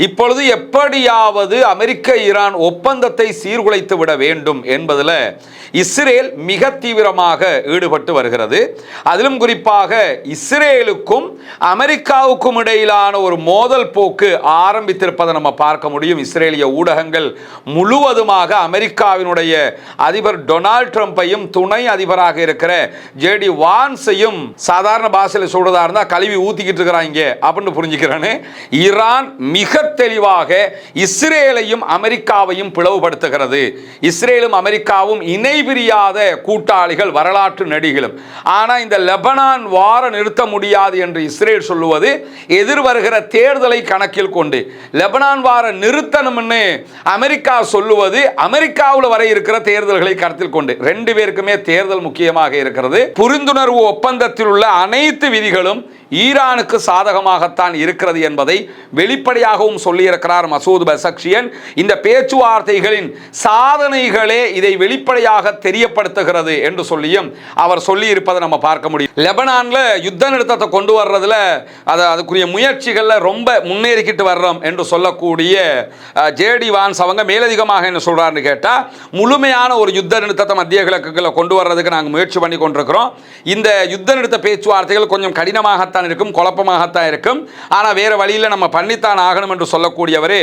இப்பொழுது எப்படியாவது அமெரிக்க ஈரான் ஒப்பந்தத்தை சீர்குலைத்து விட வேண்டும் என்பதில் இஸ்ரேல் மிக தீவிரமாக ஈடுபட்டு வருகிறது. அதிலும் குறிப்பாக இஸ்ரேலுக்கும் அமெரிக்காவுக்கும் இடையிலான ஒரு மோதல் போக்கு ஆரம்பித்திருப்பதை நம்ம பார்க்க முடியும். இஸ்ரேலிய ஊடகங்கள் முழுவதுமாக அமெரிக்காவினுடைய அதிபர் டொனால்ட் ட்ரம்பையும் துணை அதிபராக இருக்கிற ஜேடி வான்ஸையும் சாதாரண பாஷையில் சொல்றதா இருந்தா கழுவி ஊத்திக்கிட்டு இருக்கிறாங்க அப்படின்னு புரிஞ்சுக்கிறேன்னு ஈரான் மிக தெளிவாக இஸ்ரேலையும் அமெரிக்காவையும் பிளவுபடுத்துகிறது. இஸ்ரேலும் அமெரிக்காவும் இணைபிரியாத கூட்டாளிகள், வரலாற்று நடிகளும். ஆனால் இந்த லெபனான் வார நிறுத்த முடியாது என்று இஸ்ரேல் சொல்லுவது எதிர்வருகிற தேர்தலை கணக்கில் கொண்டு, லெபனான் வார நிறுத்தணும்னு அமெரிக்கா சொல்லுவது அமெரிக்காவில் வர இருக்கிற தேர்தல்களை கருத்தில் கொண்டு. ரெண்டு பேருக்குமே தேர்தல் முக்கியமாக இருக்கிறது. புரிந்துணர்வு ஒப்பந்தத்தில் உள்ள அனைத்து விதிகளும் ஈரானுக்கு சாதகமாகத்தான் இருக்கிறது என்பதை வெளிப்படையாகவும் சொல்லியிருக்கிறார் மசூத் பெசக்ஷியன். இந்த பேச்சுவார்த்தைகளின் சாதனைகளே இதை வெளிப்படையாக தெரியப்படுத்துகிறது என்று சொல்லியும் அவர் சொல்லியிருப்பதை நம்ம பார்க்க முடியும். லெபனான்ல யுத்த நிறுத்தத்தை கொண்டு வர்றதுல அதுக்குரிய முயற்சிகள்ல ரொம்ப முன்னேறிக்கிட்டு வர்றோம் என்று சொல்லக்கூடிய ஜேடி வான்ஸ் அவங்க மேலதிகமாக என்ன சொல்றாருன்னு கேட்டா, முழுமையான ஒரு யுத்த நிறுத்தத்தை மத்திய கிழக்குல கொண்டு வர்றதுக்கு நாங்கள் முயற்சி பண்ணி கொண்டிருக்கிறோம். இந்த யுத்த நிறுத்த பேச்சுவார்த்தைகள் கொஞ்சம் கடினமாகத்தான் இருக்கும், குழப்பமாகத்தான் இருக்கும். ஆனா வேற வழியில் நம்ம பண்ணித்தான் ஆகணும் என்று சொல்லக்கூடியவரே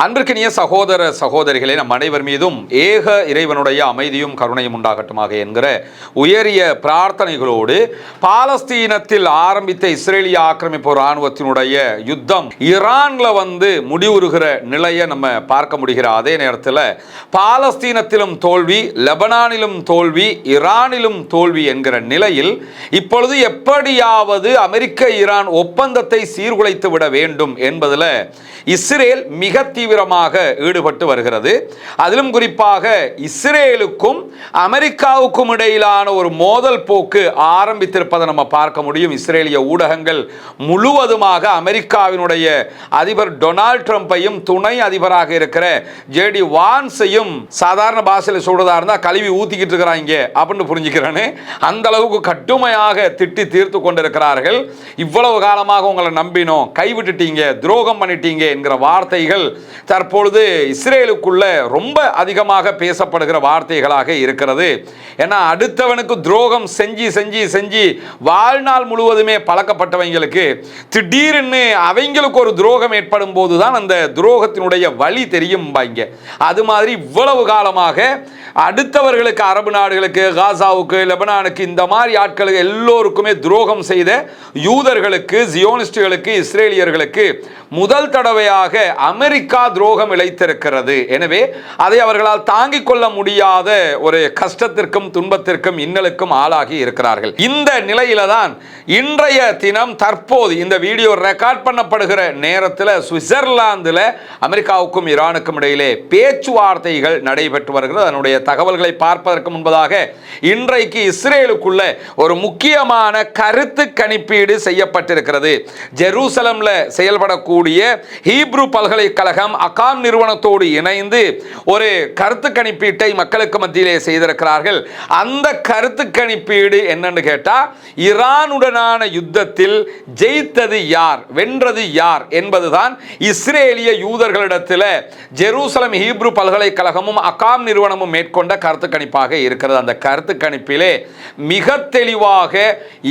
அன்பிற்கினிய சகோதர சகோதரிகளே, நம் அனைவர் மீதும் ஏக இறைவனுடைய அமைதியும் கருணையும் உண்டாகட்டுமாக என்கிற உயரிய பிரார்த்தனைகளோடு பாலஸ்தீனத்தில் ஆரம்பித்த இஸ்ரேலிய ஆக்கிரமிப்பு இராணுவத்தினுடைய யுத்தம் ஈரான்ல முடிவுறுகிற நிலையை நம்ம பார்க்க முடிகிற அதே நேரத்தில் பாலஸ்தீனத்திலும் தோல்வி, லெபனானிலும் தோல்வி, ஈரானிலும் தோல்வி என்கிற நிலையில் இப்பொழுது எப்படியாவது அமெரிக்க ஈரான் ஒப்பந்தத்தை சீர்குலைத்து விட வேண்டும் என்பதில் இஸ்ரேல் மிக தீவிரமாக ஈடுபட்டு வருகிறது. அதிலும் குறிப்பாக இஸ்ரேலுக்கும் அமெரிக்காவுக்கும் இடையிலான ஒரு மோதல் போக்கு ஆரம்பித்திருப்பதை நம்ம பார்க்க முடியும். இஸ்ரேலிய ஊடகங்கள் முழுவதுமாக அமெரிக்காவினுடைய அதிபர் டொனால்ட் ட்ரம்பையும் துணை அதிபராக இருக்கிற ஜேடி வான்ஸையும் சாதாரண பாஷையில் சொல்றதா இருந்தா கழுவி ஊத்திக்கிட்டு இருக்கிறாங்க அப்படின்னு புரிஞ்சுக்கிறேன்னு அந்த அளவுக்கு கடுமையாக திட்டி தீர்த்து கொண்டிருக்கிறார்கள். இவ்வளவு காலமாக உங்களை நம்பினோம், கைவிட்டுட்டீங்க, துரோகம் பண்ணிட்டீங்க என்கிற வார்த்தைகள் தற்பொழுது இஸ்ரேலுக்குள்ள ரொம்ப அதிகமாக பேசப்படுகிற வார்த்தைகளாக இருக்கிறது. ஏன்னா அடுத்தவனுக்கு துரோகம் செஞ்சு செஞ்சு செஞ்சு வாழ்நாள் முழுவதுமே பழக்கப்பட்டவங்களுக்கு திடீர்னு அவங்களுக்கு ஒரு துரோகம் ஏற்படும் போதுதான் அந்த துரோகத்தினுடைய வழி தெரியும். அது மாதிரி இவ்வளவு காலமாக அடுத்தவர்களுக்கு, அரபு நாடுகளுக்கு, காசாவுக்கு, லெபனானுக்கு, இந்த மாதிரி ஆட்களுக்கு எல்லோருக்குமே துரோகம் செய்த யூதர்களுக்கு, ஜியோனிஸ்டுகளுக்கு, இஸ்ரேலியர்களுக்கு முதல் தடவையாக அமெரிக்கா துரோகம் இழைத்திருக்கிறது. எனவே அதை அவர்களால் தாங்கிக் கொள்ள முடியாத ஒரு கஷ்டத்திற்கும் துன்பத்திற்கும் இன்னலுக்கும் ஆளாகி இருக்கிறார்கள். இந்த நிலையில தான் இன்றைய தினம் தற்போது இந்த வீடியோ ரெக்கார்ட் பண்ணப்படுகிற நேரத்தில் சுவிட்சர்லாந்தில் அமெரிக்காவுக்கும் ஈரானுக்கும் இடையிலே பேச்சுவார்த்தைகள் நடைபெற்று வருகிறது. அதனுடைய தகவல்களை பார்ப்பதற்கு முன்பதாக இன்றைக்கு இஸ்ரேலுக்குள்ள ஒரு முக்கியமான கருத்து கணிப்பீடு செய்யப்பட்டிருக்கிறது. ஜெருசலம்ல செயல்படக்கூடிய ஹீப்ரு பல்கலைக்கழகம் அகாம் நிறுவனத்தோடு இணைந்து ஒரு கருத்து கணிப்பீட்டை மக்களுக்கு மத்தியிலே செய்திருக்கிறார்கள். அந்த கருத்து கணிப்பீடு என்னன்னு கேட்டா, ஈரானுடனான யுத்தத்தில் ஜெயித்தது யார், வென்றது யார் என்பதுதான் இஸ்ரேலிய யூதர்களிடத்தில் ஜெருசலம் ஹீப்ரு பல்கலைக்கழகமும் அகாம் நிறுவனமும் மேற்கொண்ட கருத்து கணிப்பாக இருக்கிறது. அந்த கருத்து கணிப்பிலே மிக தெளிவாக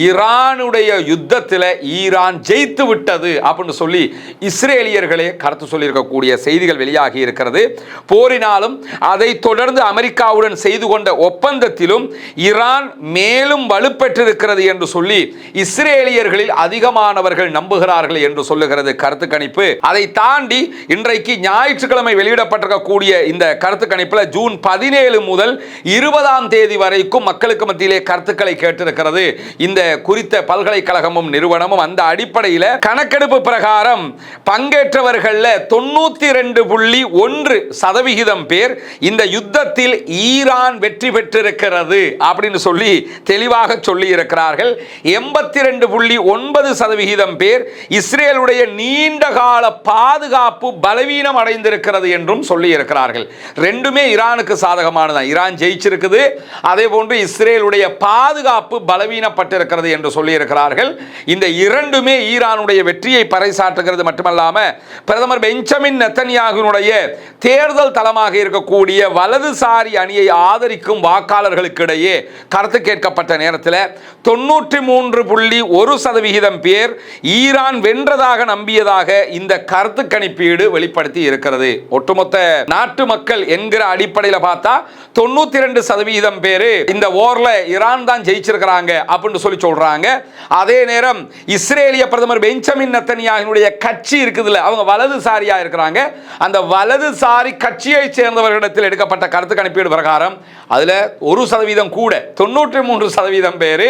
ஈரானுடைய யுத்தத்தில் ஈரான் ஜெயித்து விட்டது அப்படின்னு சொல்லி இஸ்ரேலியர்களே கருத்து சொல்லியிருக்கக்கூடிய செய்திகள் வெளியாகி இருக்கிறது. போரினாலும் அதை தொடர்ந்து அமெரிக்காவுடன் செய்து கொண்ட ஒப்பந்தத்திலும் ஈரான் மேலும் வலுப்பெற்றிருக்கிறது என்று சொல்லி இஸ்ரேலியர்களில் அதிகமானவர்கள் நம்புகிறார்கள் என்று சொல்லுகிறது கருத்து கணிப்பு. அதை தாண்டி இன்றைக்கு ஞாயிற்றுக்கிழமை வெளியிடப்பட்டிருக்கக்கூடிய இந்த கருத்து கணிப்பில் ஜூன் 17 முதல் 20ஆம் தேதி வரைக்கும் மக்களுக்கு மத்தியிலே கருத்துக்களை கேட்டிருக்கிறது இந்த குறித்த பல்கலைக்கழகமும் நிறுவனமும். அந்த அடிப்படையில் கணக்கெடுப்பு பிரகாரம் பங்கேற்றவர்கள் 92.1% பேர் இந்த யுத்தத்தில் ஈரான் வெற்றி பெற்றிருக்கிறது அப்படின்னு சொல்லி தெளிவாக சொல்லி இருக்கிறார்கள். 82.9% பேர் இஸ்ரேலுடைய நீண்ட கால பாதுகாப்பு பலவீனம் அடைந்திருக்கிறது என்றும் சொல்லி இருக்கிறார்கள். ரெண்டுமே ஈரானுக்கு சாதகமானதான். ஈரான் ஜெயிச்சிருக்குது, அதே போன்று இஸ்ரேலுடைய பாதுகாப்பு பலவீனப்பட்டிருக்கிறது என்று சொல்லி இருக்கிறார்கள். இந்த இரண்டுமே ஈரானுடைய வெற்றியை பறைசாற்றுகிறது மட்டுமல்லாம பிரதமர் பெஞ்சமின் நெத்தன்யாகுனுடைய தேர்தல் தளமாக இருக்கக்கூடிய வலதுசாரி அணியை ஆதரிக்கும் வாக்காளர்களுக்கு இடையே கருத்து கேட்கப்பட்ட நேரத்தில் 93.1% பேர் ஈரான் வென்றதாக நம்பியதாக இந்த கருத்து கணிப்பீடு வெளிப்படுத்தி இருக்கிறது. ஒட்டுமொத்த நாட்டு மக்கள் என்கிற அடிப்படையில் பார்த்தா 92% பேர் இந்த போர்ல ஈரான் தான் ஜெயிச்சிருக்கிறாங்க அப்படின்னு சொல்லி சொல்றாங்க. அதே நேரம் இஸ்ரேலிய பிரதமர் பெஞ்சமின் நெத்தன்யாகுனுடைய கட்சி இருக்குதுல்ல, அவங்க வலதுசாரியா இருக்கிறாங்க. அந்த வலதுசாரி கட்சியை சேர்ந்தவர்களிடத்தில் எடுக்கப்பட்ட கருத்து கணிப்பீடு பிரகாரம் அதுல 1% கூட 93% பேரு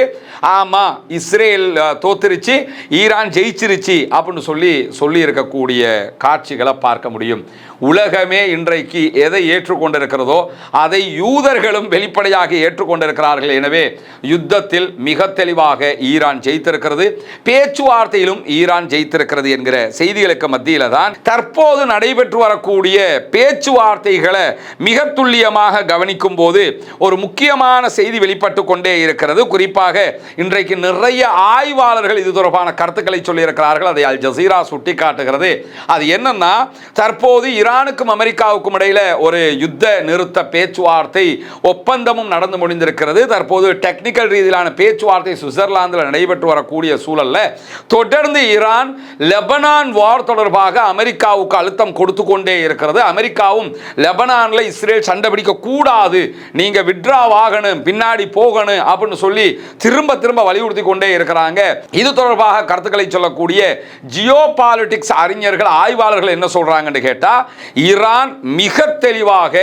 ஆமா இஸ்ரேல் தோத்துருச்சு, ஈரான் ஜெயிச்சிருச்சு அப்படின்னு சொல்லி இருக்கக்கூடிய காட்சிகளை பார்க்க முடியும். உலகமே இன்றைக்கு எதை ஏற்றுக்கொண்டிருக்கிறதோ அதை யூதர்களும் வெளிப்படையாக ஏற்றுக்கொண்டிருக்கிறார்கள். எனவே யுத்தத்தில் மிக தெளிவாக ஈரான் ஜெயித்திருக்கிறது, பேச்சுவார்த்தையிலும் ஈரான் ஜெயித்திருக்கிறது என்கிற செய்திகளுக்கு மத்தியில தான் தற்போது நடைபெற்று வரக்கூடிய பேச்சுவார்த்தைகளை மிக துல்லியமாக கவனிக்கும் போது ஒரு முக்கியமான செய்தி வெளிப்பட்டு கொண்டே இருக்கிறது. குறிப்பாக இன்றைக்கு நிறைய ஆய்வாளர்கள் இது தொடர்பான கருத்துக்களை சொல்லியிருக்கிறார்கள். அதை அல் ஜசீரா சுட்டி காட்டுகிறது. அது என்னன்னா, தற்போது ஈரானுக்கும் அமெரிக்காவுக்கும் இடையில ஒரு யுத்த நிறுத்த பேச்சுவார்த்தை ஒப்பந்தமும் நடந்து முடிந்திருக்கிறது. தற்போது டெக்னிக்கல் ரீதியிலான பேச்சுவார்த்தை சுவிட்சர்லாந்தில் நடைபெற்று வரக்கூடிய சூழல்ல தொடர்ந்து ஈரான் லெபனான் வார் தொடர்பாக அமெரிக்காவுக்கு அழுத்தம் கொடுத்து கொண்டே இருக்கிறது. அமெரிக்காவும் லெபனான்ல இஸ்ரேல் சண்டை பிடிக்க கூடாது, நீங்க விட்ரா ஆகணும், பின்னாடி போகணும் அப்படின்னு சொல்லி திரும்ப வலியுறுத்தி கொண்டே இருக்கிறாங்க. இது தொடர்பாக கருத்துக்களை சொல்லக்கூடிய ஜியோ பாலிடிக்ஸ் அறிஞர்கள் ஆய்வாளர்கள் என்ன சொல்றாங்கன்னு கேட்டா, ஈரான் மிக தெளிவாக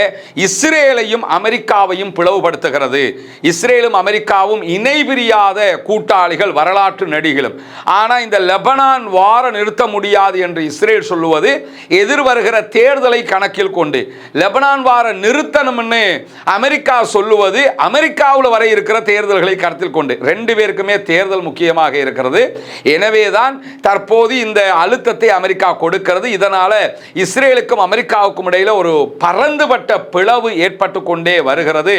இஸ்ரேலையும் அமெரிக்காவையும் பிளவுபடுத்துகிறது. இஸ்ரேலும் அமெரிக்காவும் இணை பிரியாத கூட்டாளிகள், வரலாற்று நடிகளும். ஆனா இந்த லெபனான் வார நிறுத்த முடியாது என்று இஸ்ரேல் சொல்லுவது எதிர்வருகிற தேர்தலை கணக்கில் கொண்டு லெபனான் வார நிறுத்தணும்னு அமெரிக்கா சொல்லுவது அமெரிக்காவில் வர இருக்கிற தேர்தல்களை கருத்தில் கொண்டு. ரெண்டு பேருக்குமே தேர்தல் முக்கியமாக இருக்கிறது. எனவேதான் தற்போது இந்த அழுத்தத்தை அமெரிக்கா கொடுக்கிறது. இதனால இஸ்ரேலுக்கும் அமெரிக்காவுக்கும் இடையில ஒரு பரந்துபட்ட பிளவு ஏற்பட்டு கொண்டே வருகிறது.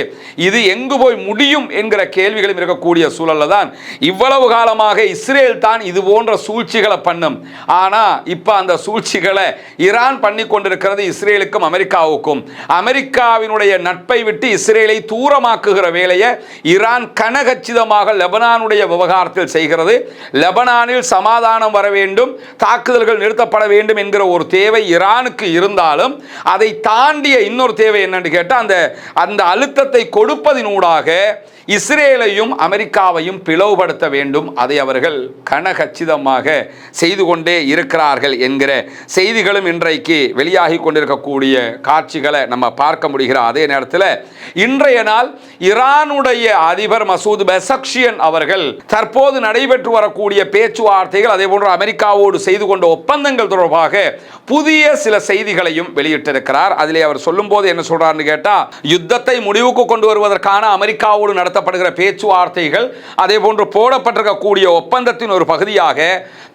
இது எங்கு போய் முடியும் என்கிற கேள்விகளும் இருக்கக்கூடிய சூழல்ல தான் இவ்வளவு காலமாக இஸ்ரேல் தான் இது போன்ற சூழ்ச்சிகளை பண்ணும். ஆனா இப்ப அந்த சூழ்ச்சிகளை ஈரான் பண்ணி கொண்டிருக்கிறது இஸ்ரேலுக்கும் அமெரிக்காவுக்கும். அமெரிக்காவினுடைய நட்பை விட்டு இஸ்ரேலை தூரமாக்குகிற வேலையை ஈரான் கனகச்சிதமாக லெபனானுடைய விவகாரத்தில் செய்கிறது. லெபனானில் சமாதானம் வர வேண்டும், தாக்குதல்கள் நிறுத்தப்பட வேண்டும் என்கிற ஒரு தேவை ஈரானுக்கு இருந்தாலும் அதை தாண்டிய இன்னொரு தேவை என்னன்னு கேட்டால் அந்த அழுத்தத்தை கொடுப்பதினூடாக இஸ்ரேலையும் அமெரிக்காவையும் பிளவுபடுத்த வேண்டும். அதை அவர்கள் கனகச்சிதமாக செய்து கொண்டே இருக்கிறார்கள் என்கிற செய்திகளும் இன்றைக்கு வெளியாகி கொண்டிருக்கக்கூடிய காட்சிகளை நம்ம பார்க்க முடிகிற அதே நேரத்தில் இன்றைய நாள் ஈரானுடைய அதிபர் மசூத் பெசக்ஷியன் அவர்கள் தற்போது நடைபெற்று வரக்கூடிய பேச்சுவார்த்தைகள் அதே போன்று அமெரிக்காவோடு செய்து கொண்ட ஒப்பந்தங்கள் தொடர்பாக புதிய சில செய்திகளையும் வெளியிட்டிருக்கிறார். அதிலே அவர் சொல்லும் போது என்ன சொல்றாருன்னு கேட்டா, யுத்தத்தை முடிவுக்கு கொண்டு வருவதற்கான அமெரிக்காவோடு நடத்தப்படுகிற பேச்சுவார்த்தைகள் அதே போன்று போடப்பட்டிருக்கக்கூடிய ஒப்பந்தத்தின் ஒரு பகுதியாக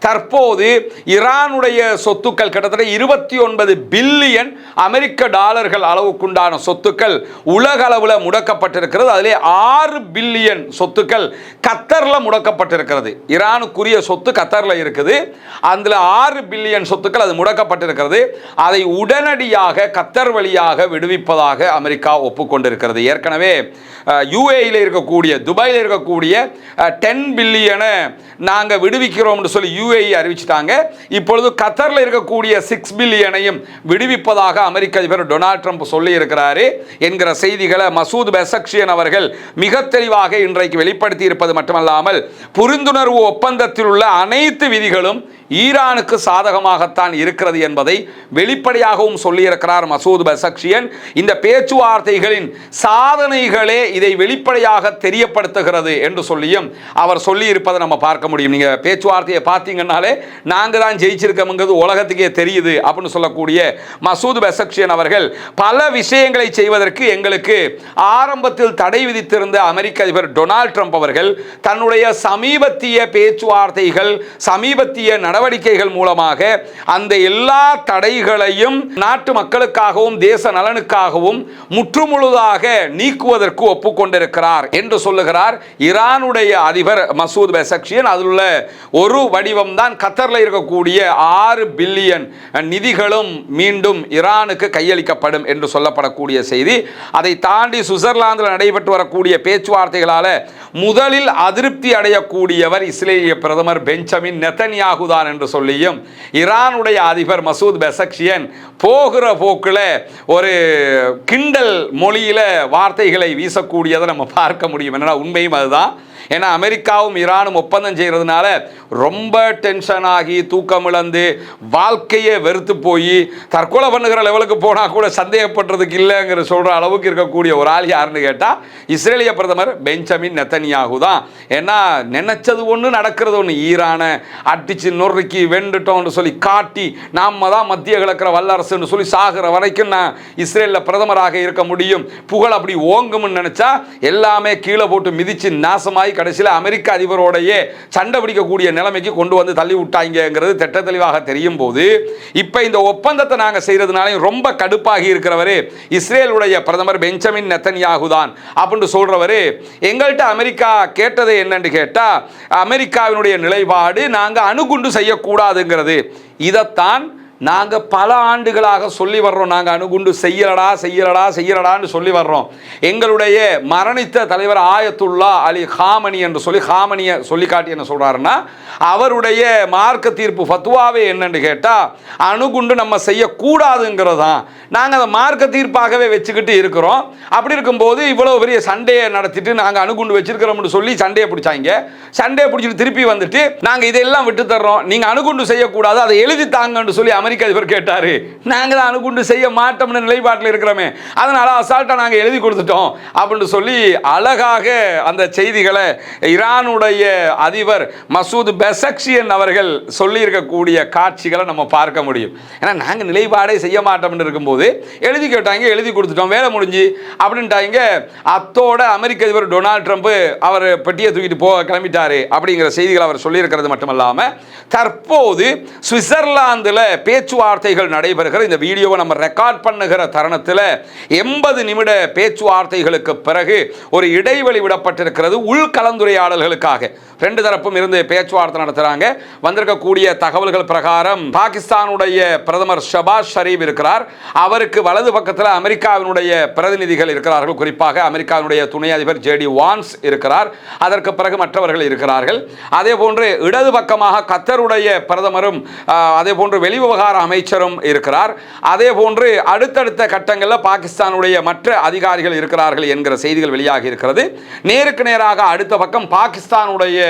தற்போது ஈரானுடைய சொத்துக்கள் கிட்டத்தட்ட 29 பில்லியன் அமெரிக்க டாலர்கள் அளவுக்குண்டான சொத்துக்கள் உலக அளவில் முடக்கப்பட்டிருக்கிறது. அதிலே 6 பில்லியன் சொத்துக்கள் கத்தர்ல முடக்கப்பட்டிருக்கிறது. ஈரானுக்குரிய சொத்து கத்தர்ல இருக்குது. அதுல 6 பில்லியன் சொத்துக்கள் அது முடக்கப்பட்டிருக்கிறது. அதை உடனடியாக கத்தர் வழியாக விடுவிப்பதாக அமெரிக்கா ஒப்புக்கொண்டிருக்கிறது. ஏற்கனவே யுஏஇல இருக்கக்கூடிய துபாயில் இருக்கக்கூடிய 10 பில்லியனை நாங்கள் விடுவிக்கிறோம் என்று சொல்லி யுஏஇ அறிவிச்சிட்டாங்க. இப்பொழுது கத்தர்ல இருக்கக்கூடிய 6 பில்லியனையும் விடுவிப்பதாக அமெரிக்க அதிபர் டொனால்ட் ட்ரம்ப் சொல்லி இருக்கிறாரு என்கிற செய்திகளை மசூத் பெசக்ஷியன் அவர்கள் மிக தெளிவாக இன்றைக்கு வெளிப்படுத்தி இருப்பது மட்டுமல்லாமல் புரிந்துணர்வு ஒப்பந்தத்தில் உள்ள அனைத்து விதிகளும் ஈரானுக்கு சாதகமாகத்தான் இருக்கிறது என்பதை வெளிப்படையாகவும் சொல்லியிருக்கிறார் மசூத் பெசக்ஷியன். இந்த பேச்சுவார்த்தைகளின் சாதனைகளே இதை வெளிப்படையாக தெரியப்படுத்துகிறது என்று சொல்லியும் அவர் சொல்லி இருப்பதை நம்ம பார்க்க முடியும். நீங்க பேச்சுவார்த்தையை பார்த்தீங்கன்னாலே நாங்க தான் ஜெயிச்சிருக்கோம்ங்கிறது உலகத்துக்கே தெரியுது அப்படின்னு சொல்லக்கூடிய மசூத் பெசக்ஷியன் அவர்கள் பல விஷயங்களை செய்வதற்கு எங்களுக்கு ஆரம்பத்தில் தடை விதித்திருந்த அமெரிக்க அதிபர் டொனால்ட் ட்ரம்ப் அவர்கள் தன்னுடைய சமீபத்திய பேச்சுவார்த்தைகள் சமீபத்திய நடவடிக்கைகள் மூலமாக அந்த எல்லா தடைகளையும் நாட்டு மக்களுக்காகவும் தேச நலனுக்காகவும் முற்றுமுழுதாக நீக்குவதற்கு ஒப்புக்கொண்டிருக்கிறார் என்று சொல்லுகிறார் ஈரானுடைய அதிபர் மசூத் பெசக்ஷியன். அதில் உள்ள ஒரு வடிவம் தான் கத்தரில் இருக்கக்கூடிய 6 பில்லியன் நிதிகளும் மீண்டும் ஈரானுக்கு கையளிக்கப்படும் என்று சொல்லப்படக்கூடிய செய்தி. அதை தாண்டி சுவிட்சர்லாந்தில் நடைபெற்று வரக்கூடிய பேச்சுவார்த்தைகளால் முதலில் அதிருப்தி அடையக்கூடியவர் இஸ்ரேலிய பிரதமர் பெஞ்சமின் நெதன்யாகு தான் என்று சொல்லியும் ஈரானுடைய அதிபர் மசூத் பெசக்ஷியன் போகிற போக்கில் ஒரு கிண்டல் மொழியில வார்த்தைகளை வீசக்கூடியதை நம்ம பார்க்க முடியும். என்னன்னா உண்மையும் அதுதான். ஏன்னா அமெரிக்காவும் ஈரானும் ஒப்பந்தம் செய்கிறதுனால ரொம்ப டென்ஷன் ஆகி தூக்கம் இழந்து வாழ்க்கையை வெறுத்து போய் தற்கொலை பண்ணுகிற லெவலுக்கு போனால் கூட சந்தேகப்படுறதுக்கு இல்லைங்கிற சொல்கிற அளவுக்கு இருக்கக்கூடிய ஒரு ஆள் யாருன்னு கேட்டால் இஸ்ரேலிய பிரதமர் பெஞ்சமின் நெதன்யாகு தான். ஏன்னா நினைச்சது ஒன்று நடக்கிறது ஒன்று. ஈரானை அடிச்சு நொறுக்கி வெண்டுட்டோம்னு சொல்லி காட்டி நாம தான் மத்திய கிழக்கிற வல்லரசுன்னு சொல்லி சாகிற வரைக்கும் நான் இஸ்ரேலில் பிரதமராக இருக்க முடியும், புகழ் அப்படி ஓங்கும்னு நினைச்சா எல்லாமே கீழே போட்டு மிதிச்சு நாசமாய் கடைசியில் அமெரிக்க அதிபரோடையே சண்டை பிடிக்கக்கூடிய நிலைமைக்கு கொண்டு வந்து தள்ளி விட்டாங்கிறது திட்ட தெளிவாக தெரியும் போது இப்ப இந்த ஒப்பந்தத்தை நாங்க செய்யறதுனால ரொம்ப கடுப்பாகி இருக்கிறவரு இஸ்ரேலுடைய பிரதமர் பெஞ்சமின் நெதன்யாகு தான் அப்படின்னு சொல்றவரு எங்கள்கிட்ட அமெரிக்கா கேட்டது என்னன்னு கேட்டா அமெரிக்காவினுடைய நிலைப்பாடு நாங்க அணுகுண்டு செய்யக்கூடாதுங்கிறது. இதைத்தான் நாங்கள் பல ஆண்டுகளாக சொல்லி வர்றோம். நாங்கள் அணுகுண்டு செய்யலடான்னு சொல்லி வர்றோம். எங்களுடைய மரணித்த தலைவர் ஆயத்துல்லா அலி ஹாமனி என்று சொல்லி ஹாமனியை சொல்லி காட்டி என்ன சொல்கிறாருன்னா அவருடைய மார்க்க தீர்ப்பு ஃபத்வாவே என்னன்னு கேட்டால் அணுகுண்டு நம்ம செய்யக்கூடாதுங்கிறது தான். நாங்கள் அதை மார்க்க தீர்ப்பாகவே வச்சுக்கிட்டு இருக்கிறோம். அப்படி இருக்கும்போது இவ்வளோ பெரிய சண்டையை நடத்திட்டு நாங்கள் அணுகுண்டு வச்சிருக்கிறோம்னு சொல்லி சண்டையை பிடிச்சாங்க. சண்டையை பிடிச்சிட்டு திருப்பி வந்துட்டு நாங்கள் இதெல்லாம் விட்டு தர்றோம், நீங்கள் அணுகுண்டு செய்யக்கூடாது, அதை எழுதி தாங்கன்னு சொல்லி அமெரிக்க அதிபர் கேட்டாரு. நாங்க தான் அணுகுண்டு செய்ய மாட்டோம்னு நிலைப்பாட்டில் இருக்கிறோமே, அதனால அசால்ட்டா நாங்க எழுதி கொடுத்துட்டோம் அப்படின்னு சொல்லி அழகாக அந்த செய்திகளை ஈரானுடைய அதிபர் மசூத் பெசக்ஷியன் அவர்கள் சொல்லி இருக்கக்கூடிய காட்சிகளை நம்ம பார்க்க முடியும். ஏன்னா நாங்க நிலைப்பாடே செய்ய மாட்டோம்னு இருக்கும்போது எழுதி கேட்டாங்க, எழுதி கொடுத்துட்டோம், வேலை முடிஞ்சு அப்படின்ட்டாங்க. அத்தோட அமெரிக்க அதிபர் டொனால்ட் ட்ரம்ப் அவர் பெட்டியை தூக்கிட்டு கிளம்பிட்டாரு அப்படிங்கிற செய்திகள் அவர் சொல்லி இருக்கிறது மட்டுமல்லாம தற்போது சுவிட்சர்லாந்தில் பேச்சுவார்த்தைகள் நடைபெறுகிற இந்த வீடியோவை நம்ம ரெக்கார்ட் பண்ணுகிற தருணத்தில் 80 நிமிட பேச்சுவார்த்தைகளுக்கு பிறகு ஒரு இடைவெளி விடப்பட்டிருக்கிறது உள்கலந்துரையாடல்களுக்காக. ரெண்டு தரப்பும் இருந்து பேச்சுவார்த்தை நடத்துறாங்க. வந்திருக்கக்கூடிய தகவல்கள் பிரகாரம் பாகிஸ்தானுடைய பிரதமர் ஷபாஸ் ஷரீப் இருக்கிறார். அவருக்கு வலது பக்கத்தில் அமெரிக்காவினுடைய பிரதிநிதிகள் இருக்கிறார்கள். குறிப்பாக அமெரிக்காவினுடைய துணை அதிபர் ஜேடி வான்ஸ் இருக்கிறார். அதற்கு பிறகு மற்றவர்கள் இருக்கிறார்கள். அதே போன்று இடது பக்கமாக கத்தருடைய பிரதமரும் அதே போன்று வெளிவிவகார அமைச்சரும் இருக்கிறார். அதே போன்று அடுத்தடுத்த கட்டங்களில் பாகிஸ்தானுடைய மற்ற அதிகாரிகள் இருக்கிறார்கள் என்கிற செய்திகள் வெளியாகி இருக்கிறது. நேருக்கு நேராக அடுத்த பக்கம் பாகிஸ்தானுடைய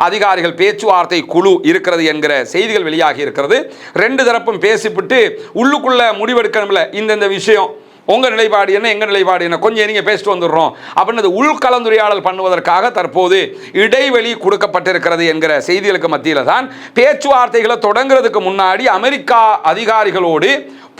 அதிகாரிகள் பேச்சுவார்த்தை குழு இருக்கிறது என்கிற செய்திகள் வெளியாகி இருக்கிறது. ரெண்டு தரப்பும் பேசிவிட்டு உள்ளுக்குள்ள முடிவெடுக்கணும்ல, இந்த விஷயம் உங்க நிலைப்பாடு என்ன, எங்க நிலைப்பாடு என்ன, கொஞ்சம் நீங்க பேசிட்டு வந்துடுறோம் அப்படின்னு உள்கலந்துரையாடல் பண்ணுவதற்காக தற்போது இடைவெளி கொடுக்கப்பட்டிருக்கிறது என்கிற செய்திகளுக்கு மத்தியில் தான் பேச்சுவார்த்தைகளை தொடங்குறதுக்கு முன்னாடி அமெரிக்கா அதிகாரிகளோடு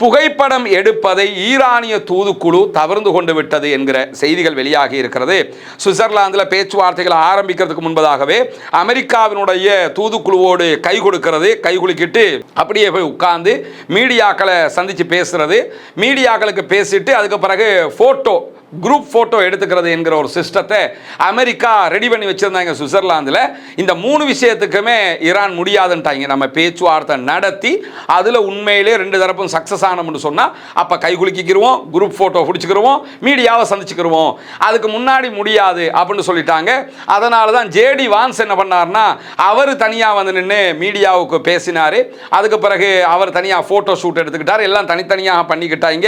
புகைப்படம் எடுப்பதை ஈரானிய தூதுக்குழு தவிர்த்து கொண்டு விட்டது என்கிற செய்திகள் வெளியாகி இருக்கிறது. சுவிட்சர்லாந்தில் பேச்சுவார்த்தைகளை ஆரம்பிக்கிறதுக்கு முன்பதாகவே அமெரிக்காவினுடைய தூதுக்குழுவோடு கை கொடுக்கிறது, கை குலுக்கிட்டு அப்படியே போய் உட்கார்ந்து மீடியாக்களை சந்திச்சு பேசுறது, மீடியாக்களுக்கு பேசிட்டு அதுக்கு பிறகு போட்டோ குரூப் போட்டோ எடுத்துக்கிறது என்கிற ஒரு சிஸ்டத்தை அமெரிக்கா ரெடி பண்ணி வச்சிருந்தாங்க சுவிட்சர்லாந்தில். இந்த 3 விஷயத்துக்குமே ஈரான் முடியாதுன்ட்டாங்க. நம்ம பேச்சுவார்த்தை நடத்தி அதில் உண்மையிலே ரெண்டு தரப்பும் சக்சஸ் ஆனோம்னு சொன்னால் அப்போ கை குலுக்கிக்கிறோம், குரூப் போட்டோ பிடிச்சிக்கிறோம், மீடியாவை சந்திச்சுக்கிறோம். அதுக்கு முன்னாடி முடியாது அப்படின்னு சொல்லிட்டாங்க. அதனால தான் ஜேடி வான்ஸ் என்ன பண்ணார்னா அவர் தனியாக வந்து நின்று மீடியாவுக்கு பேசினார். அதுக்கு பிறகு அவர் தனியாக ஃபோட்டோ ஷூட் எடுத்துக்கிட்டார். எல்லாம் தனித்தனியாக பண்ணிக்கிட்டாங்க.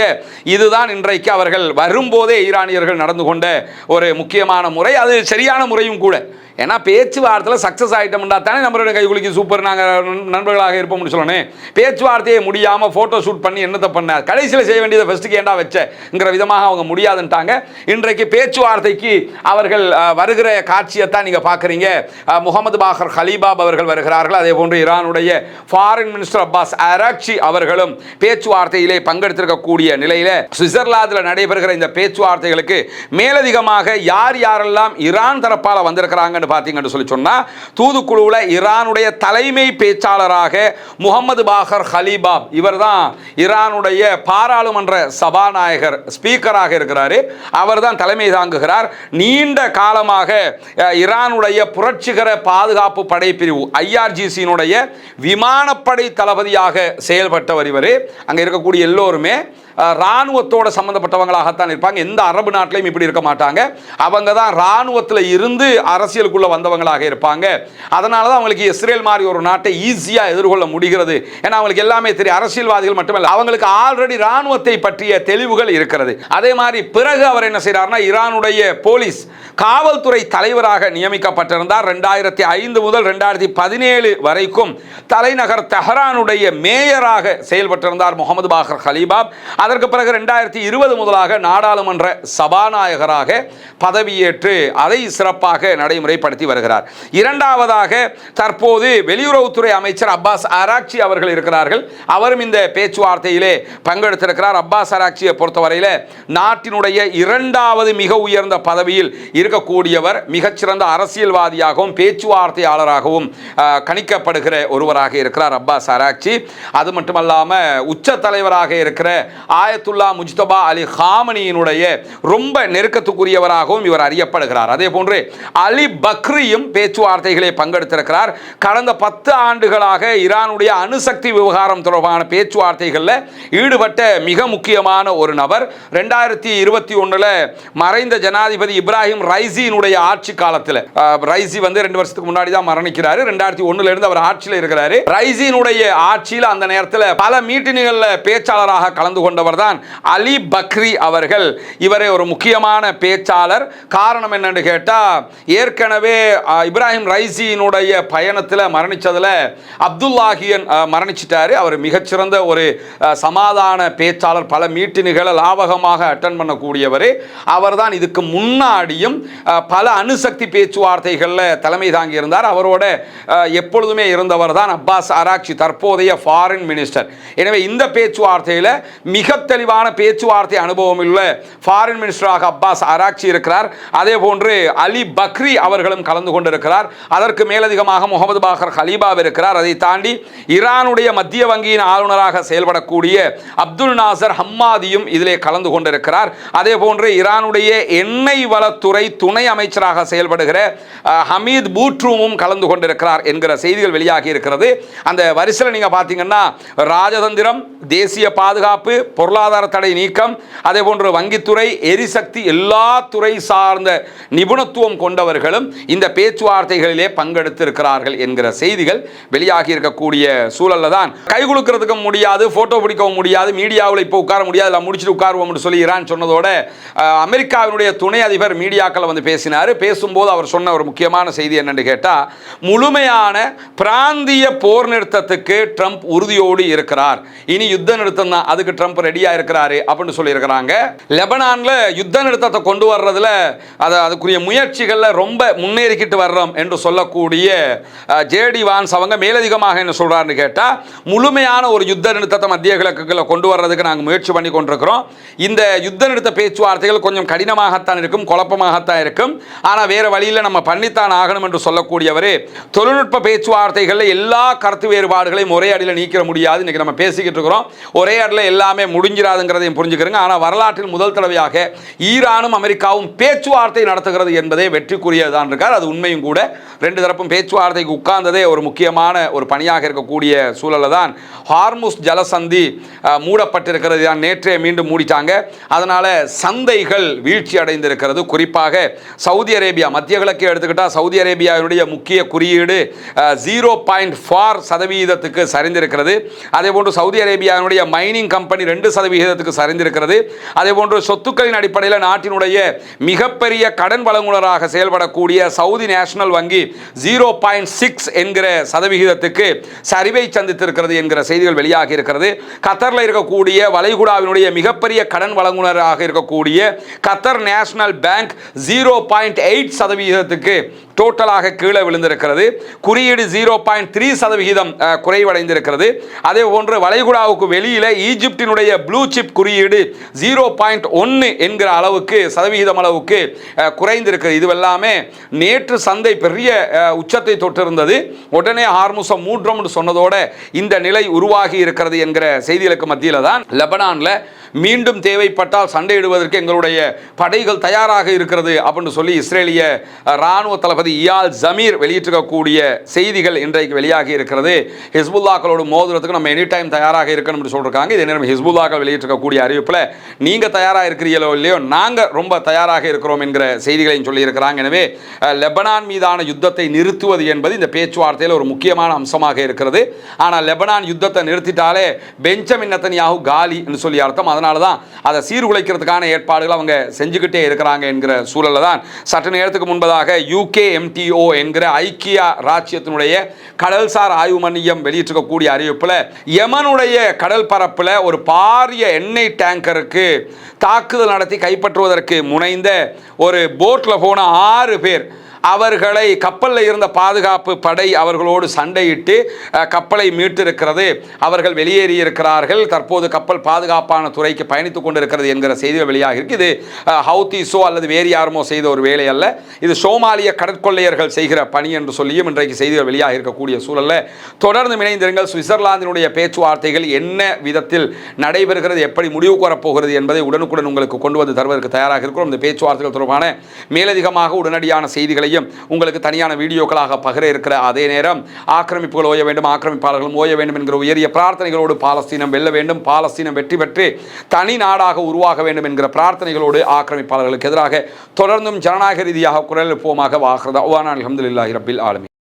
இதுதான் இன்றைக்கு அவர்கள் வரும்போதே ஈரானியர்கள் நடந்து கொண்ட ஒரு முக்கியமான முறை. அது சரியான முறையும் கூட. ஏன்னா பேச்சுவார்த்தையில் சக்ஸஸ் ஆகிட்டோம்னா தானே நம்மளுடைய கைகுலுக்கி சூப்பர் நாங்கள் நண்பர்களாக இருப்போம்னு சொல்லணும். பேச்சுவார்த்தையே முடியாமல் ஃபோட்டோ ஷூட் பண்ணி என்னத்தை பண்ண, கடைசியில் செய்ய வேண்டியதை ஃபஸ்ட்டுக்கு ஏண்டா வச்சங்கிற விதமாக அவங்க முடியாதுன்ட்டாங்க. இன்றைக்கு பேச்சுவார்த்தைக்கு அவர்கள் வருகிற காட்சியை தான் நீங்கள் பார்க்குறீங்க. முகமது பாகர் ஹலீபாப் அவர்கள் வருகிறார்கள். அதே போன்று ஈரானுடைய ஃபாரின் மினிஸ்டர் அப்பாஸ் அராக்சி அவர்களும் பேச்சுவார்த்தையிலே பங்கெடுத்திருக்கக்கூடிய நிலையில் சுவிட்சர்லாந்தில் நடைபெறுகிற இந்த பேச்சுவார்த்தைகளுக்கு மேலதிகமாக யார் யாரெல்லாம் ஈரான் தரப்பால் வந்திருக்கிறாங்க பார்த்தீங்கன்னு சொல்லி சொன்னா, தூதுக்குழுவில் ஈரானுடைய தலைமை பேச்சாளராக முகமது பாகர் ஹலீபாப், இவர் தான் ஈரானுடைய பாராளுமன்ற சபாநாயகர், ஸ்பீக்கராக இருக்கிறார். அவர் தான் தலைமை தாங்குகிறார். நீண்ட காலமாக ஈரானுடைய புரட்சிகர பாதுகாப்பு படை பிரிவு IRGC-னுடைய விமானப்படை தளபதியாக செயல்பட்டவர் இவர். அங்கே இருக்கக்கூடிய எல்லோருமே இராணுவத்தோட சம்பந்தப்பட்டவங்களாகத்தான் இருப்பாங்க. எந்த அரபு நாட்டிலையும் இப்படி இருக்க மாட்டாங்க. அவங்க தான் இராணுவத்தில் இருந்து அரசியலுக்குள்ள வந்தவங்களாக இருப்பாங்க. அதனால தான் அவங்களுக்கு இஸ்ரேல் மாதிரி ஒரு நாட்டை ஈஸியாக எதிர்கொள்ள முடிகிறது. ஏன்னா அவங்களுக்கு எல்லாமே தெரியும். அரசியல்வாதிகள் மட்டுமல்ல, அவங்களுக்கு ஆல்ரெடி இராணுவத்தை பற்றிய தெளிவுகள் இருக்கிறது. அதே மாதிரி பிறகு அவர் என்ன செய்கிறார்னா, ஈரானுடைய போலீஸ் காவல்துறை தலைவராக நியமிக்கப்பட்டிருந்தார். 2005 முதல் 2017 வரைக்கும் தலைநகர் தெஹரானுடைய மேயராக செயல்பட்டிருந்தார் முகமது பாகர் ஹலீபாப். அதற்கு பிறகு 2020 முதலாக நாடாளுமன்ற சபாநாயகராக பதவியேற்று அதை சிறப்பாக நடைமுறைப்படுத்தி வருகிறார். இரண்டாவதாக தற்போது வெளியுறவுத்துறை அமைச்சர் அப்பாஸ் அராக்சி அவர்கள் இருக்கிறார்கள். அவரும் இந்த பேச்சுவார்த்தையிலே பங்கெடுத்திருக்கிறார். அப்பாஸ் அராக்சியை பொறுத்தவரையில் நாட்டினுடைய இரண்டாவது மிக உயர்ந்த பதவியில் இருக்கக்கூடியவர், மிகச்சிறந்த அரசியல்வாதியாகவும் பேச்சுவார்த்தையாளராகவும் கணிக்கப்படுகிற ஒருவராக இருக்கிறார் அப்பாஸ் அராக்சி. அது மட்டுமல்லாமல் உச்ச தலைவராக இருக்கிற ஆயத்துல்லா முஜ்தபா அலி ஹாமனியினுடைய ரொம்ப நெருக்கத்துக்குரியவராகவும் இவர் அறியப்படுகிறார். அதே போன்று அலி பக்ரியும் பேச்சுவார்த்தைகளை பங்கெடுத்திருக்கிறார். கடந்த 10 ஆண்டுகளாக ஈரானுடைய அணுசக்தி விவகாரம் தொடர்பான பேச்சுவார்த்தைகளில் ஈடுபட்ட மிக முக்கியமான ஒரு நபர். 2021 மறைந்த ஜனாதிபதி இப்ராஹிம் ரைசியினுடைய ஆட்சி காலத்தில், ரைசி 2 வருஷத்துக்கு முன்னாடி தான் மரணிக்கிறார். 2001 இருந்து அவர் ஆட்சியில் இருக்கிறார். ரைசியினுடைய ஆட்சியில் அந்த நேரத்தில் பல மீட்டிங்குகளில் பேச்சாளராக கலந்து கொண்டவர் தான் அலி பக்ரி அவர்கள். இவரே ஒரு முக்கியமான பேச்சாளர். காரணம் என்னன்னு கேட்டால், ஏற்கனவே இப்ராஹிம் ரைசியினுடைய பயணத்தில் மரணிச்சதில் அப்துல்லாஹியன் மரணிச்சிட்டாரு. அவர் மிகச்சிறந்த ஒரு சமாதான பேச்சாளர், பல மீட்டிங்குகளை லாபகமாக அட்டன் பண்ணக்கூடியவர். அவர் தான் இதுக்கு முன்னாடியும் பல அணுசக்தி பேச்சுவார்த்தைகளில் தலைமை தாங்கி இருந்தார். அவரோட எப்பொழுதுமே இருந்தவர் தான் அப்பாஸ் அராக்சி, தற்போதைய ஃபாரின் மினிஸ்டர். எனவே இந்த பேச்சுவார்த்தையில் மிக தெளிவான பேச்சுவார்த்தை அனுபவம் உள்ள ஃபாரின் மினிஸ்டராக அப்பாஸ் அராக்சி இருக்கிறார். அதே போன்று அலி பக்ரி அவர்களும் கலந்து கொண்டிருக்கிறார். அதற்கு மேலதிகமாக முகமது பாகர் ஹலீபாப் இருக்கிறார். அதை தாண்டி ஈரானுடைய மத்திய வங்கியின் ஆளுநராக செயல்படக்கூடிய அப்துல் நாசர் ஹம்மாதியும் இதிலே கலந்து கொண்டிருக்கிறார். அதே போன்று ஈரானுடைய எண்ணெய் வளத்துறை துணை அமைச்சராக செயல்படுகிற ஹமீத் பூட்ரூமும் கலந்து கொண்டிருக்கிறார் என்கிற செய்திகள் வெளியாகி இருக்கிறது. அந்த வரிசையில் நீங்க பார்த்தீங்கன்னா ராஜதந்திரம், தேசிய பாதுகாப்பு, பொருளாதார தடை நீக்கம், அதே போன்று வங்கித்துறை, எரிசக்தி, எல்லா துறை சார்ந்த நிபுணத்துவம் கொண்டவர்களும் இந்த பேச்சுவார்த்தைகளிலே பங்கெடுத்திருக்கிறார்கள் என்கிற செய்திகள் வெளியாகி இருக்கக்கூடிய சூழல்ல தான் கைகுலுக்கிறதுக்கு முடியாது, போட்டோ பிடிக்கவும் முடியாது, மீடியாவில் இப்போ உட்கார முடியாது, எல்லாம் முடிச்சுட்டு உட்காருவோம் சொல்லி ஈரான் சொன்னதோட அமெரிக்காவினுடைய துணை அதிபர் மீடியாக்கள் பேசினார். பேசும்போது அவர் சொன்ன ஒரு முக்கியமான செய்தி என்னன்னு கேட்டால், முழுமையான பிராந்திய போர் நிறுத்தத்துக்கு ட்ரம்ப் உறுதியோடு இருக்கிறார். இனி யுத்த நிறுத்தம் தான், அதுக்கு ட்ரம்ப் ரெடியா இருக்கிறாரு அப்படின்னு சொல்லி இருக்கிறாங்க. லெபனான்ல யுத்த நிறுத்தத்தை கொண்டு வர்றதுல அதுக்குரிய முயற்சிகள்ல ரொம்ப முன்னேறிக்கிட்டு வர்றோம் என்று சொல்லக்கூடிய ஜேடி வான்ஸ் அவங்க மேலதிகமாக என்ன சொல்றாருன்னு கேட்டா, முழுமையான ஒரு யுத்த நிறுத்தத்தை மத்திய கிழக்குல கொண்டு வர்றதுக்கு நாங்கள் முயற்சி பண்ணி கொண்டிருக்கிறோம். இந்த யுத்த நிறுத்த பேச்சுவார்த்தைகள் கொஞ்சம் கடினமாகத்தான் இருக்கும், குழப்பமாகத்தான் இருக்கும். ஆனால் வேற வழியில் நம்ம பண்ணித்தான் ஆகணும் என்று சொல்லக்கூடியவர், தொழில்நுட்ப பேச்சுவார்த்தைகளில் எல்லா கருத்து வேறுபாடுகளையும் ஒரே அடியில் நீக்கிற முடியாது. இன்னைக்கு நம்ம பேசிக்கிட்டு இருக்கிறோம், ஒரே அடியில் எல்லாமே முடிஞ்சிடாதுங்கிறதையும் புரிஞ்சுக்கிறோங்க. ஆனால் வரலாற்றில் முதல் தடவையாக ஈரானும் அமெரிக்காவும் பேச்சுவார்த்தை நடத்துகிறது என்பதே வெற்றிக்குரியதான் இருக்கார். அது உண்மையும் கூட. ரெண்டு தரப்பும் பேச்சுவார்த்தைக்கு உட்கார்ந்ததே ஒரு முக்கியமான ஒரு பணியாக இருக்கக்கூடிய சூழலில் தான் ஹார்முஸ் ஜலசந்தி மூடப்பட்டிருக்கிறது. நேற்றே மீண்டும் மூடிட்டாங்க. அதனால சந்தைகள் வீழ்ச்சி அடைந்திருக்கிறது. குறிப்பாக சவுதி அரேபியா, மத்திய கிழக்கை எடுத்துக்கிட்டால் சவுதி அரேபியாவுடைய முக்கிய குறியீடு 0.4% சரிந்திருக்கிறது. அதே போன்று சவுதி அரேபியாவுடைய மைனிங் கம்பெனி 2% சரிந்திருக்கிறது. அதேபோன்று சொத்துக்களின் அடிப்படையில் நாட்டினுடைய மிகப்பெரிய கடன் வழங்குனராக செயல்படக்கூடிய சவுதி நேஷனல் வங்கி 0.6 என்கிற சதவிகிதத்துக்கு சரிவை சந்தித்திருக்கிறது என்கிற செய்திகள் வெளியாகி இருக்கிறது. கத்தரில் இருக்கக்கூடிய வளைகுடாவினுடைய மிகப்பெரிய கடன் வழங்குனராக இருக்கக்கூடிய கத்தர் நேஷனல் பேங்க் 0.8% டோட்டலாக கீழே விழுந்திருக்கிறது. குறியீடு 0.3% குறைவடைந்திருக்கிறது. அதே போன்று வளைகுடாவுக்கு வெளியில ஈஜிப்டினுடைய ப்ளூ சிப் குறியீடு 0.1 என்கிற அளவுக்கு சதவிகிதம் அளவுக்கு குறைந்திருக்கிறது. இதுவெல்லாமே நேற்று சந்தை பெரிய உச்சத்தை தொட்டிருந்தது. உடனே ஹார்முசம் மூன்றம் சொன்னதோட இந்த நிலை உருவாகி இருக்கிறது என்கிற செய்திகளுக்கு மத்தியில் தான் லெபனான்ல மீண்டும் தேவைப்பட்டால் சண்டையிடுவதற்கு எங்களுடைய படைகள் தயாராக இருக்கிறது அப்படின்னு சொல்லி இஸ்ரேலிய ராணுவ தளபதி இயால் ஜமீர் வெளியிட்டிருக்கக்கூடிய செய்திகள் இன்றைக்கு வெளியாகி இருக்கிறது. ஹிஸ்புல்லாக்களோடு மோதுறதுக்கு நம்ம எனி டைம் தயாராக இருக்கணும்னு சொல்றாங்க. இதே நேரம் ஹிஸ்புல்லாக்கள் வெளியிட்டிருக்கக்கூடிய அறிவிப்பில் நீங்க தயாராக இருக்கிறீங்களோ இல்லையோ நாங்கள் ரொம்ப தயாராக இருக்கிறோம் என்கிற செய்திகளையும் சொல்லி இருக்கிறாங்க. எனவே லெபனான் மீதான யுத்தத்தை நிறுத்துவது என்பது இந்த பேச்சுவார்த்தையில் ஒரு முக்கியமான அம்சமாக இருக்கிறது. ஆனால் லெபனான் யுத்தத்தை நிறுத்திட்டாலே பெஞ்சமின் நெத்தன்யாஹு காலி என்று சொல்லி அர்த்தம். அதனால தான் அதை சீர்குலைக்கிறதுக்கான ஏற்பாடுகள் அவங்க செஞ்சுக்கிட்டே இருக்கிறாங்க என்கிற சூழலில் தான் சற்று நேரத்துக்கு முன்பதாக UKMTO என்கிற ஐக்கிய ராச்சியத்தினுடைய கடல்சார் ஆய்வு மையம் வெளியிட்டிருக்கக்கூடிய அறிவிப்பில் யமனுடைய கடல் பரப்பில் ஒரு பாரிய எண்ணெய் டேங்கருக்கு தாக்குதல் நடத்தி கைப்பற்றுவதற்கு முனைந்த ஒரு போட்டில் போன 6 பேர் அவர்களை கப்பலில் இருந்த பாதுகாப்பு படை அவர்களோடு சண்டையிட்டு கப்பலை மீட்டிருக்கிறது. அவர்கள் வெளியேறியிருக்கிறார்கள். தற்போது கப்பல் பாதுகாப்பான துறைக்கு பயணித்துக் கொண்டிருக்கிறது என்கிற செய்திகள் வெளியாக இருக்கு. இது ஹவுதிஸோ அல்லது வேறு யாருமோ செய்த ஒரு வேலை அல்ல. இது சோமாலிய கடற்கொள்ளையர்கள் செய்கிற பணி என்று சொல்லியும் இன்றைக்கு செய்திகள் வெளியாக இருக்கக்கூடிய சூழலில் தொடர்ந்து இணைந்திருங்கள். சுவிட்சர்லாந்தினுடைய பேச்சுவார்த்தைகள் என்ன விதத்தில் நடைபெறுகிறது, எப்படி முடிவுக்கு வரப்போகிறது என்பதை உடனுக்குடன் உங்களுக்கு கொண்டு வந்து தருவதற்கு தயாராக இருக்கிறோம். இந்த பேச்சுவார்த்தைகள் தொடர்பான மேலதிகமாக உடனடியான செய்திகளை உங்களுக்கு தனியான வீடியோக்களாக பகிர இருக்கிற அதே நேரம் ஆக்கிரமிப்புகள் ஓய வேண்டும், ஆக்கிரமிப்பாளர்களும் ஓய வேண்டும் என்கிற உயரிய பிரார்த்தனைகளோடு பாலஸ்தீனம் வெல்ல வேண்டும், பாலஸ்தீனம் வெற்றி பெற்று தனி நாடாக உருவாக வேண்டும் என்கிற பிரார்த்தனைகளோடு ஆக்கிரமிப்பாளர்களுக்கு எதிராக தொடர்ந்தும் ஜனநாயக ரீதியாக குரல் எழுப்புவோமாக. வாஹ்ரதா அல்ஹம்துலில்லாஹி ரப்பில் ஆலமீன்.